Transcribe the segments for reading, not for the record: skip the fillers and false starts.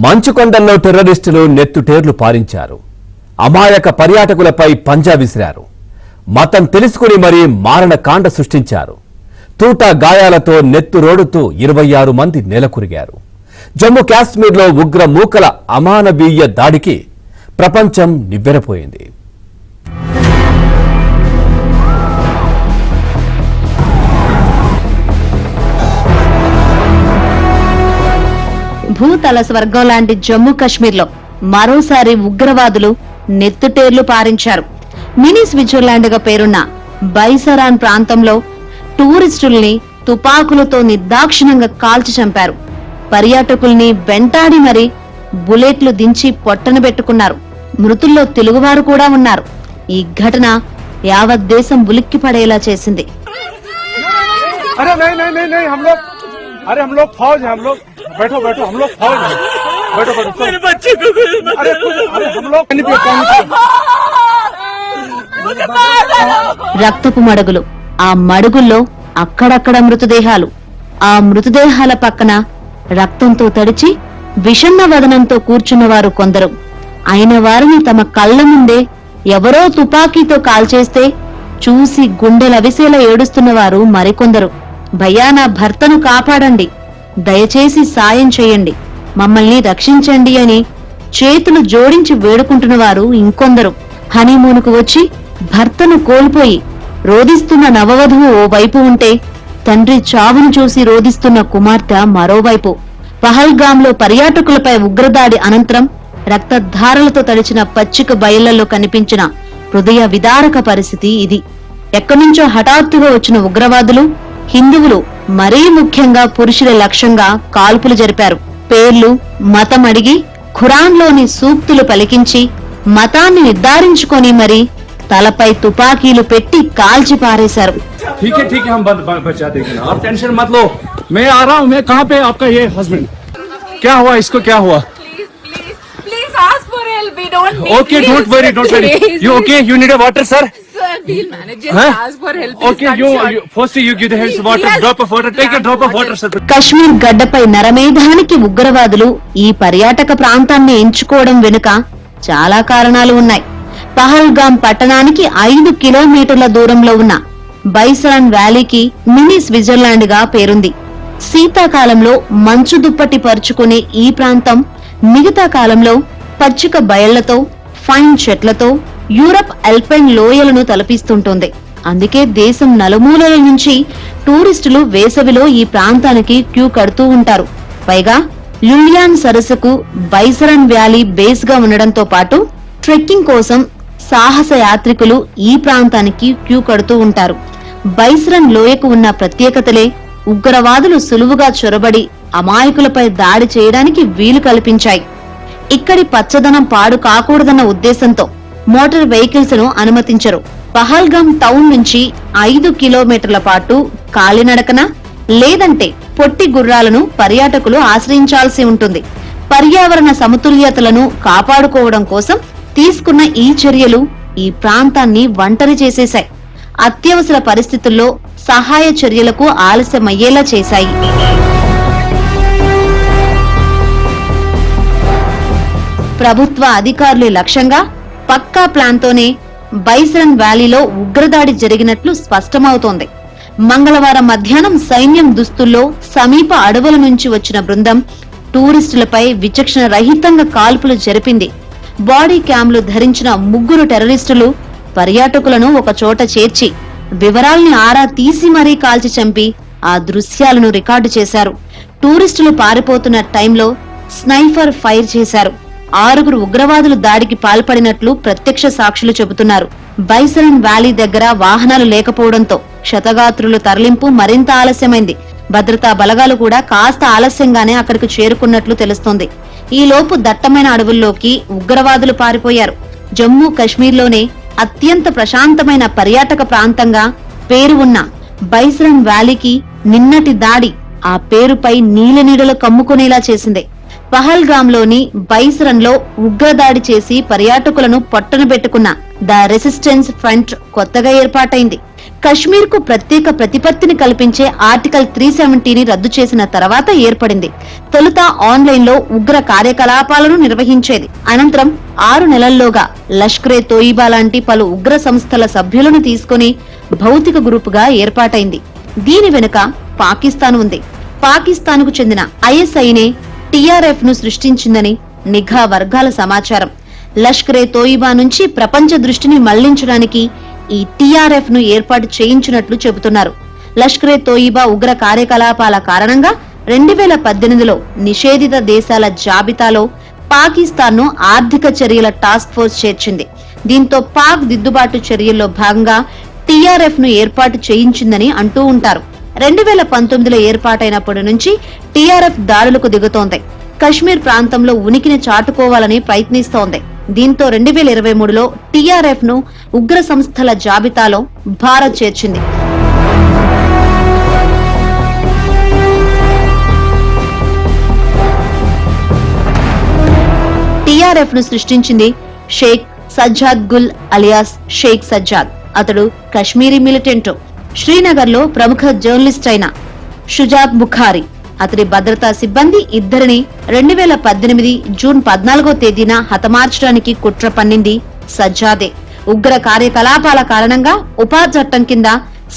మంచుకొండల్లో టెర్రరిస్టులు నెత్తుటేర్లు పారించారు. అమాయక పర్యాటకులపై పంజా విసిరారు. మతం తెలుసుకుని మరీ మారణకాండ సృష్టించారు. తూటా గాయాలతో నెత్తురోడుతూ 26 మంది నేలకొరిగారు. జమ్మూ కాశ్మీర్లో ఉగ్ర మూకల అమానవీయ దాడికి ప్రపంచం నివ్వెరపోయింది. భూతల స్వర్గం లాంటి జమ్మూ కశ్మీర్లో మరోసారి ఉగ్రవాదులు నెత్తుటేర్లు పారించారు. మినీ స్విట్జర్లాండ్ గా పేరున్న బైసరాన్ ప్రాంతంలో టూరిస్టుల్ని తుపాకులతో నిర్దాక్షిణంగా కాల్చి చంపారు. పర్యాటకుల్ని వెంటాడి మరీ బుల్లెట్లు దించి పొట్టన పెట్టుకున్నారు. మృతుల్లో తెలుగువారు కూడా ఉన్నారు. ఈ ఘటన యావత్ దేశం ఉలిక్కి పడేలా చేసింది. अरे हम लोग फौज हैं, हम लोग बैठो बैठो, हम लोग फौज हैं, बैठो बैठो मेरे बच्चे को अरे हम लोग రక్తపు మడుగులు, ఆ మడుగుల్లో అక్కడక్కడ మృతదేహాలు, ఆ మృతదేహాల పక్కన రక్తంతో తడిచి విషన్న వదనంతో కూర్చున్నవారు కొందరు. అయిన వారిని తమ కళ్ల ముందే ఎవరో తుపాకీతో కాల్చేస్తే చూసి గుండెలవిసేలా ఏడుస్తున్నవారు మరికొందరు. భయ్యా, నా భర్తను కాపాడండి, దయచేసి సాయం చేయండి, మమ్మల్ని రక్షించండి అని చేతులు జోడించి వేడుకుంటున్నవారు ఇంకొందరు. హనీమూన్కు వచ్చి భర్తను కోల్పోయి రోదిస్తున్న నవవధువు ఓ వైపు ఉంటే, తండ్రి చావును చూసి రోదిస్తున్న కుమార్తె మరోవైపు. పహల్గాంలో పర్యాటకులపై ఉగ్రదాడి అనంతరం రక్తధారలతో తడిచిన పచ్చిక బయళ్లలో కనిపించిన హృదయ విదారక పరిస్థితి ఇది. ఎక్కడ్నుంచో హఠాత్తుగా వచ్చిన ఉగ్రవాదులు హిందువులు, మరీ ముఖ్యంగా పురుషుల లక్ష్యంగా కాల్పులు జరిపారు. పేర్లు, మతం అడిగి ఖురాన్లోని సూక్తులు పలికించి మతాన్ని నిర్ధారించుకొని మరి తలపై తుపాకీలు పెట్టి కాల్చి పారేశారు. ठीक है हम बचा देंगे, आप टेंशन मत लो, मैं आ रहा हूँ. मैं कहाँ पे आपका ये हस्बैंड, क्या हुआ इसको, क्या हुआ? Please ask for help. We don't need. Okay, don't worry. You okay? You need a water, sir? Sir, we'll manage. Just ask for help. Okay, you first you give the hands water, drop of water, take a drop of water, sir. Kashmir గడ్డపై నరమేధానికి ఉగ్రవాదులు ఈ పర్యాటక ప్రాంతాన్ని ఎంచుకోవడం వెనుక చాలా కారణాలు ఉన్నాయి. పహల్గాం పట్టణానికి 5 కిలోమీటర్ల దూరంలో ఉన్న బైసరాన్ వ్యాలీకి మినీ స్విట్జర్లాండ్ గా పేరుంది. శీతాకాలంలో మంచు దుప్పటి పరుచుకునే ఈ ప్రాంతం మిగతా కాలంలో పచ్చిక బయళ్లతో, ఫైన్ చెట్లతో యూరప్ అల్పైన్ లోయలను తలపిస్తుంటుంది. అందుకే దేశం నలుమూలల నుంచి టూరిస్టులు వేసవిలో ఈ ప్రాంతానికి క్యూ కడుతూ ఉంటారు. పైగా లులియాన్ సరస్సుకు బైసరాన్ వ్యాలీ బేస్ గా ఉండడంతో పాటు ట్రెక్కింగ్ కోసం సాహస యాత్రికులు ఈ ప్రాంతానికి క్యూ కడుతూ ఉంటారు. బైసరన్ లోయకు ఉన్న ప్రత్యేకతలే ఉగ్రవాదులు సులువుగా చొరబడి అమాయకులపై దాడి చేయడానికి వీలు కల్పించాయి. ఇక్కడి పచ్చదనం పాడు కాకూడదన్న ఉద్దేశంతో మోటార్ వెహికల్స్ ను అనుమతించరు. పహల్గాం టౌన్ నుంచి 5 కిలోమీటర్ల పాటు కాలినడకన లేదంటే పొట్టి గుర్రాలను పర్యాటకులు ఆశ్రయించాల్సి ఉంటుంది. పర్యావరణ సమతుల్యతలను కాపాడుకోవడం కోసం తీసుకున్న ఈ చర్యలు ఈ ప్రాంతాన్ని ఒంటరి చేసేశాయి. అత్యవసర పరిస్థితుల్లో సహాయ చర్యలకు ఆలస్యమయ్యేలా చేశాయి. ప్రభుత్వ అధికారుల లక్ష్యంగా పక్కా ప్లాన్తోనే బైసరన్ వ్యాలీలో ఉగ్రదాడి జరిగినట్లు స్పష్టమవుతోంది. మంగళవారం మధ్యాహ్నం సైన్యం దుస్తుల్లో సమీప అడవుల నుంచి వచ్చిన బృందం టూరిస్టులపై విచక్షణ రహితంగా కాల్పులు జరిపింది. బాడీ క్యామ్లు ధరించిన 3 టెర్రరిస్టులు పర్యాటకులను ఒక చోట చేర్చి వివరాల్ని ఆరా తీసి మరీ కాల్చి చంపి ఆ దృశ్యాలను రికార్డు చేశారు. టూరిస్టులు పారిపోతున్న టైంలో స్నైపర్ ఫైర్ చేశారు. 6 ఉగ్రవాదులు దాడికి పాల్పడినట్లు ప్రత్యక్ష సాక్షులు చెబుతున్నారు. బైసరన్ వ్యాలీ దగ్గర వాహనాలు లేకపోవడంతో క్షతగాత్రుల తరలింపు మరింత ఆలస్యమైంది. భద్రతా బలగాలు కూడా కాస్త ఆలస్యంగానే అక్కడికి చేరుకున్నట్లు తెలుస్తోంది. ఈ లోపు దట్టమైన అడవుల్లోకి ఉగ్రవాదులు పారిపోయారు. జమ్మూ కశ్మీర్లోనే అత్యంత ప్రశాంతమైన పర్యాటక ప్రాంతంగా పేరు ఉన్న బైసరన్ వ్యాలీకి నిన్నటి దాడి ఆ పేరుపై నీలనీడలు కమ్ముకునేలా చేసింది. పహల్గాంలోని బైసరన్ లో ఉగ్రదాడి చేసి పర్యాటకులను పొట్టన పెట్టుకున్న ద రెసిస్టెన్స్ ఫ్రంట్ కొత్తగా ఏర్పాటైంది. కశ్మీర్ కు ప్రత్యేక ప్రతిపత్తిని కల్పించే ఆర్టికల్ 370ని రద్దు చేసిన తర్వాత ఏర్పడింది. తొలుత ఆన్లైన్ లో ఉగ్ర కార్యకలాపాలను నిర్వహించేది. అనంతరం 6 నెలల్లోగా లష్కరే తోయిబా లాంటి పలు ఉగ్ర సంస్థల సభ్యులను తీసుకుని భౌతిక గ్రూపుగా ఏర్పాటైంది. దీని వెనుక పాకిస్తాన్ ఉంది. పాకిస్తాన్ కు చెందిన ఐఎస్ఐనే టీఆర్ఎఫ్ ను సృష్టించిందని నిఘా వర్గాల సమాచారం. లష్కరే తోయిబా నుంచి ప్రపంచ దృష్టిని మళ్లించడానికి ఈ టీఆర్ఎఫ్ ను ఏర్పాటు చేయించినట్లు చెబుతున్నారు. లష్కరే తోయిబా ఉగ్ర కార్యకలాపాల కారణంగా 2018లో నిషేధిత దేశాల జాబితాలో పాకిస్తాన్ ను ఆర్థిక చర్యల టాస్క్ ఫోర్స్ చేర్చింది. దీంతో పాక్ దిద్దుబాటు చర్యల్లో భాగంగా టీఆర్ఎఫ్ ను ఏర్పాటు చేయించిందని అంటూ ఉంటారు. 2019లో ఏర్పాటైనప్పటి నుంచి టీఆర్ఎఫ్ దాడులకు దిగుతోంది. కశ్మీర్ ప్రాంతంలో ఉనికిని చాటుకోవాలని ప్రయత్నిస్తోంది. దీంతో 2023లో టీఆర్ఎఫ్ ను ఉగ్ర సంస్థల జాబితాలో భారత్ చేర్చింది. టీఆర్ఎఫ్ ను సృష్టించింది షేక్ సజ్జాద్ గుల్ అలియాస్ షేక్ సజ్జాద్. అతడు కశ్మీరీ మిలిటెంట్. శ్రీనగర్ లో ప్రముఖ జర్నలిస్ట్ అయిన షుజాత్ బుఖారీ, అతడి భద్రతా సిబ్బంది ఇద్దరిని 2018 జూన్ 14వ తేదీన హతమార్చడానికి కుట్ర పన్నింది సజ్జాదే. ఉగ్ర కార్యకలాపాల కారణంగా ఉపా చట్టం కింద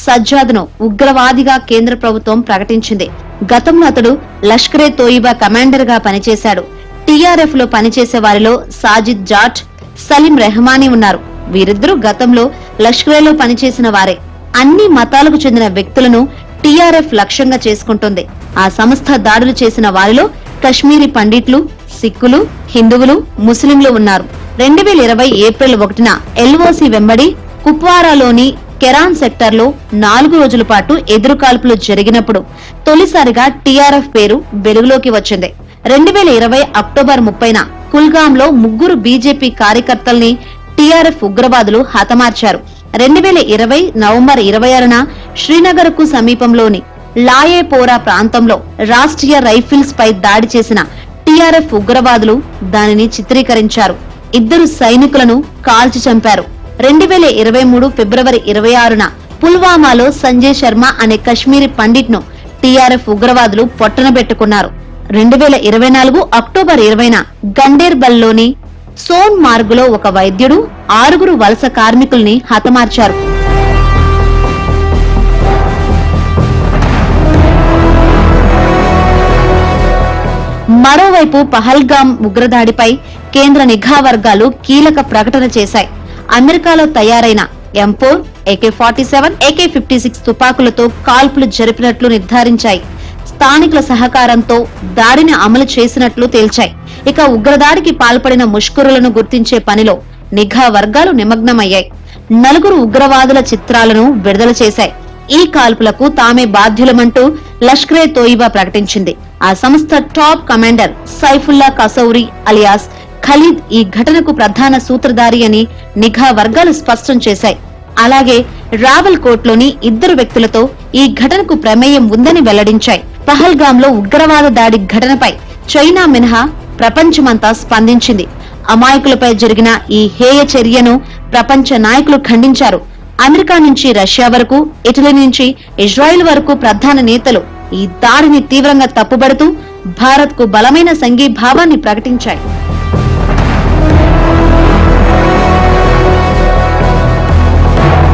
సజ్జాద్ ను ఉగ్రవాదిగా కేంద్ర ప్రభుత్వం ప్రకటించింది. గతంలో అతడు లష్కరే తోయిబా కమాండర్ గా పనిచేశాడు. టీఆర్ఎఫ్ లో పనిచేసే వారిలో సాజిద్ జాట్, సలీం రెహమానీ ఉన్నారు. వీరిద్దరూ గతంలో లష్కరేలో పనిచేసిన వారే. అన్ని మతాలకు చెందిన వ్యక్తులను టీఆర్ఎఫ్ లక్ష్యంగా చేసుకుంటుంది. ఆ సంస్థ దాడులు చేసిన వారిలో కశ్మీరీ పండిట్లు, సిక్కులు, హిందువులు, ముస్లింలు ఉన్నారు. 2020 ఏప్రిల్ 1న ఎల్ఓసి వెంబడి కుప్వారాలోని కెరాన్ సెక్టర్ లో 4 రోజుల పాటు ఎదురుకాల్పులు జరిగినప్పుడు తొలిసారిగా టీఆర్ఎఫ్ పేరు వెలుగులోకి వచ్చింది. 2020 అక్టోబర్ 30న కుల్గామ్ లో 3 బీజేపీ కార్యకర్తల్ని టీఆర్ఎఫ్ ఉగ్రవాదులు హతమార్చారు. 2020 నవంబర్ 26న శ్రీనగర్ కు సమీపంలోని లాయేపోరా ప్రాంతంలో రాష్ట్రీయ రైఫిల్స్ పై దాడి చేసిన టీఆర్ఎఫ్ ఉగ్రవాదులు దానిని చిత్రీకరించారు. 2 సైనికులను కాల్చి చంపారు. 2023 ఫిబ్రవరి 26న పుల్వామాలో సంజయ్ శర్మ అనే కశ్మీరీ పండిట్ ను టీఆర్ఎఫ్ ఉగ్రవాదులు పొట్టనబెట్టుకున్నారు. 2024 అక్టోబర్ 20న గండేర్బల్ లోని సోన్ మార్గ్ లో ఒక వైద్యుడు 6 వలస కార్మికుల్ని హతమార్చారు. మరోవైపు పహల్గామ్ ఉగ్రదాడిపై కేంద్ర నిఘా వర్గాలు కీలక ప్రకటన చేశాయి. అమెరికాలో తయారైన M4, AK-47, AK-56 తుపాకులతో కాల్పులు జరిపినట్లు నిర్ధారించాయి. స్థానికుల సహకారంతో దాడిని అమలు చేసినట్లు తేల్చాయి. ఇక ఉగ్రదాడికి పాల్పడిన ముష్కరులను గుర్తించే పనిలో నిఘా వర్గాలు నిమగ్నమయ్యాయి. 4 ఉగ్రవాదుల చిత్రాలను విడుదల చేశాయి. ఈ కాల్పులకు తామే బాధ్యులమంటూ లష్కరే తోయిబా ప్రకటించింది. ఆ సంస్థ top commander Saifullah Kasuri alias Khalid ఈ ఘటనకు ప్రధాన సూత్రధారి అని నిఘా వర్గాలు స్పష్టం చేశాయి. అలాగే రావల్ కోట్లోని 2 వ్యక్తులతో ఈ ఘటనకు ప్రమేయం ఉందని వెల్లడించాయి. పహల్గామ్ లో ఉగ్రవాద దాడి ఘటనపై చైనా మినహా ప్రపంచమంతా స్పందించింది. అమాయకులపై జరిగిన ఈ హేయ చర్యను ప్రపంచ నాయకులు ఖండించారు. అమెరికా నుంచి రష్యా వరకు, ఇటలీ నుంచి ఇజ్రాయెల్ వరకు ప్రధాన నేతలు ఈ దాడిని తీవ్రంగా తప్పుబడుతూ భారత్ కు బలమైన సంఘీభావాన్ని ప్రకటించాయి.